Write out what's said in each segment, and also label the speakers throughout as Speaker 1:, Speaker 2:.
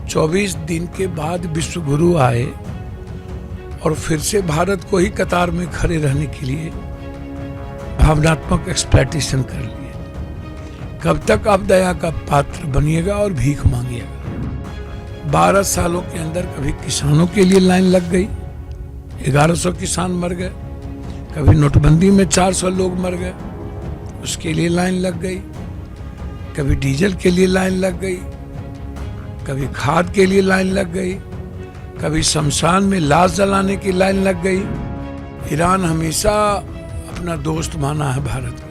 Speaker 1: 24 दिन के बाद विश्व गुरु आए और फिर से भारत को ही कतार में खड़े रहने के लिए भावनात्मक एक्सप्लॉयटेशन कर लिए। कब तक आप दया का पात्र बनिएगा और भीख मांगिएगा। 12 सालों के अंदर कभी किसानों के लिए लाइन लग गई, 1100 किसान मर गए। कभी नोटबंदी में 400 लोग मर गए, उसके लिए लाइन लग गई। कभी डीजल के लिए लाइन लग गई, कभी खाद के लिए लाइन लग गई, कभी शमशान में लाश जलाने की लाइन लग गई। ईरान हमेशा अपना दोस्त माना है भारत को।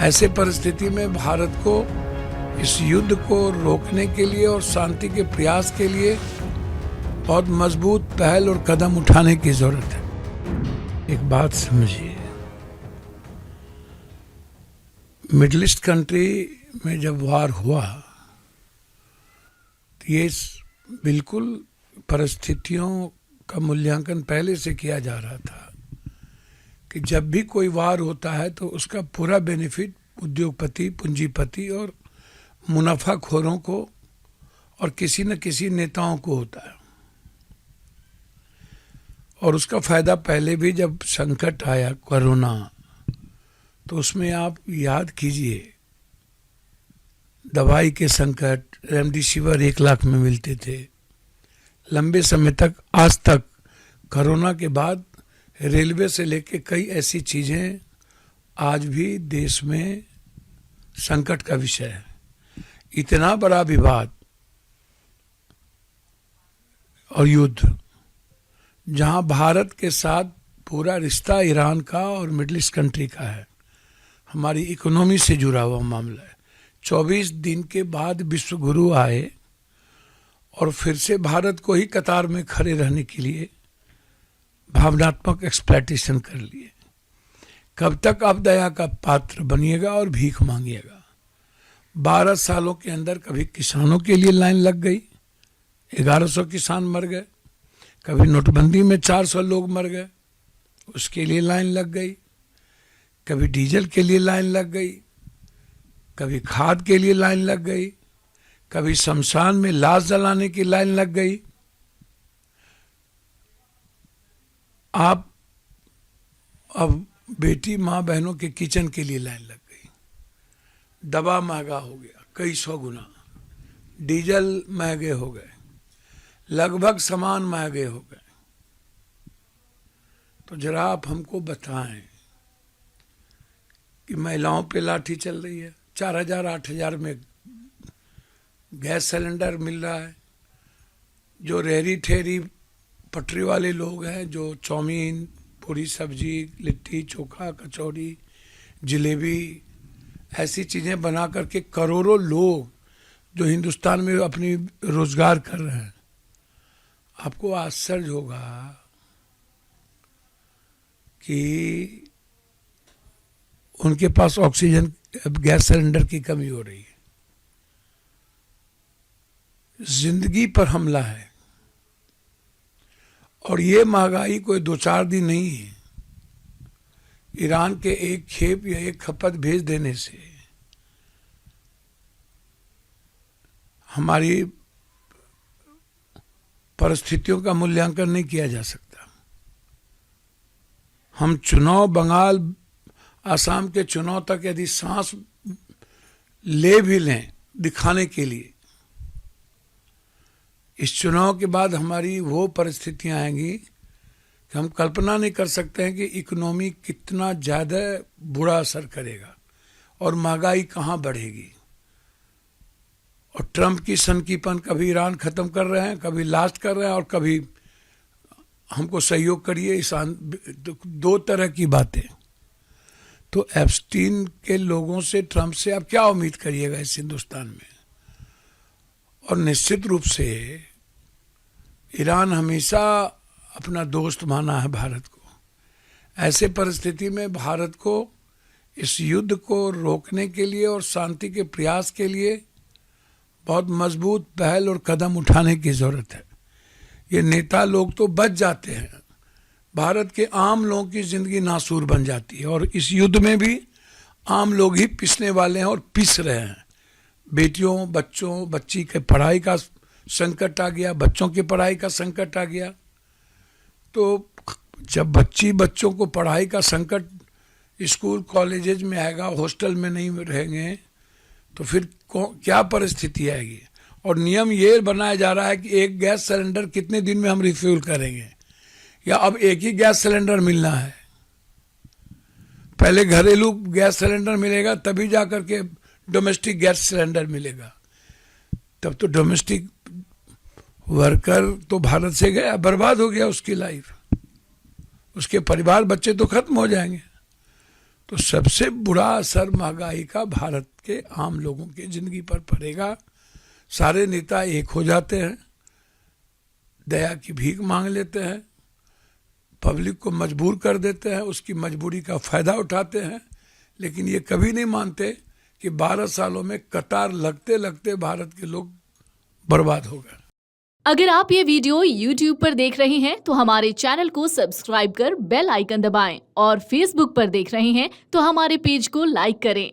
Speaker 1: ऐसे परिस्थिति में भारत को इस युद्ध को रोकने के लिए और शांति के प्रयास के लिए बहुत मजबूत पहल और कदम उठाने की जरूरत है। एक बात समझिए, मिडिल ईस्ट कंट्री में जब वार हुआ तो ये बिल्कुल परिस्थितियों का मूल्यांकन पहले से किया जा रहा था कि जब भी कोई वार होता है तो उसका पूरा बेनिफिट उद्योगपति, पूंजीपति और मुनाफाखोरों को और किसी न किसी नेताओं को होता है। और उसका फायदा पहले भी जब संकट आया कोरोना, तो उसमें आप याद कीजिए दवाई के संकट, रेमडेसिविर 1 लाख में मिलते थे लंबे समय तक। आज तक कोरोना के बाद रेलवे से लेके कई ऐसी चीजें आज भी देश में संकट का विषय है। इतना बड़ा विवाद और युद्ध, जहां भारत के साथ पूरा रिश्ता ईरान का और मिडिल ईस्ट कंट्री का है, हमारी इकोनॉमी से जुड़ा हुआ मामला है। 24 दिन के बाद विश्व गुरु आए और फिर से भारत को ही कतार में खड़े रहने के लिए भावनात्मक एक्सप्लॉयटेशन कर लिए। कब तक आप दया का पात्र बनिएगा और भीख मांगिएगा। 12 सालों के अंदर कभी किसानों के लिए लाइन लग गई, 1100 किसान मर गए। कभी नोटबंदी में 400 लोग मर गए, उसके लिए लाइन लग गई। कभी डीजल के लिए लाइन लग गई, कभी खाद के लिए लाइन लग गई, कभी शमशान में लाश जलाने की लाइन लग गई। आप अब बेटी माँ बहनों के किचन के लिए लाइन लग गई। दवा महंगा हो गया कई 100 गुना, डीजल महंगे हो गए, लगभग सामान महंगे हो गए। तो जरा आप हमको बताएं कि महिलाओं पे लाठी चल रही है, 4000 8000 में गैस सिलेंडर मिल रहा है। जो रेहड़ी ठेरी पटरी वाले लोग हैं, जो चाउमीन, पूरी सब्जी, लिट्टी चोखा, कचौड़ी, जलेबी ऐसी चीज़ें बना करके करोड़ों लोग जो हिंदुस्तान में अपनी रोजगार कर रहे हैं, आपको आश्चर्य होगा कि उनके पास ऑक्सीजन, गैस सिलेंडर की कमी हो रही है। जिंदगी पर हमला है। और ये महंगाई कोई 2-4 दिन नहीं है। ईरान के एक खेप या एक खपत भेज देने से हमारी परिस्थितियों का मूल्यांकन नहीं किया जा सकता। हम चुनाव, बंगाल, आसाम के चुनाव तक यदि सांस ले भी लें दिखाने के लिए, इस चुनाव के बाद हमारी वो परिस्थितियां आएंगी कि हम कल्पना नहीं कर सकते हैं कि इकोनॉमी कितना ज़्यादा बुरा असर करेगा और महंगाई कहाँ बढ़ेगी। और ट्रंप की सनकीपन, कभी ईरान ख़त्म कर रहे हैं, कभी लास्ट कर रहे हैं और कभी हमको सहयोग करिए। इस 2 तरह की बातें। तो एप्स्टीन के लोगों से, ट्रंप से आप क्या उम्मीद करिएगा इस हिंदुस्तान में। और निश्चित रूप से ईरान हमेशा अपना दोस्त माना है भारत को। ऐसे परिस्थिति में भारत को इस युद्ध को रोकने के लिए और शांति के प्रयास के लिए बहुत मजबूत पहल और कदम उठाने की जरूरत है। ये नेता लोग तो बच जाते हैं, भारत के आम लोगों की जिंदगी नासूर बन जाती है। और इस युद्ध में भी आम लोग ही पिसने वाले हैं और पिस रहे हैं। बेटियों, बच्चों, बच्ची के पढ़ाई का संकट आ गया, बच्चों की पढ़ाई का संकट आ गया। तो जब बच्चों को पढ़ाई का संकट स्कूल कॉलेजेज में आएगा, हॉस्टल में नहीं रहेंगे, तो फिर क्या परिस्थिति आएगी। और नियम ये बनाया जा रहा है कि एक गैस सिलेंडर कितने दिन में हम रिफ्यूल करेंगे, या अब एक ही गैस सिलेंडर मिलना है। पहले घरेलू गैस सिलेंडर मिलेगा, तभी जा करके डोमेस्टिक गैस सिलेंडर मिलेगा। तब तो डोमेस्टिक वर्कर तो भारत से गया, बर्बाद हो गया उसकी लाइफ, उसके परिवार बच्चे तो खत्म हो जाएंगे। तो सबसे बुरा असर महंगाई का भारत के आम लोगों की जिंदगी पर पड़ेगा। सारे नेता एक हो जाते हैं, दया की भीख मांग लेते हैं, पब्लिक को मजबूर कर देते हैं, उसकी मजबूरी का फायदा उठाते हैं, लेकिन ये कभी नहीं मानते कि 12 सालों में कतार लगते लगते भारत के लोग बर्बाद हो गए।
Speaker 2: अगर आप ये वीडियो YouTube पर देख रहे हैं तो हमारे चैनल को सब्सक्राइब कर बेल आइकन दबाएं, और Facebook पर देख रहे हैं तो हमारे पेज को लाइक करें।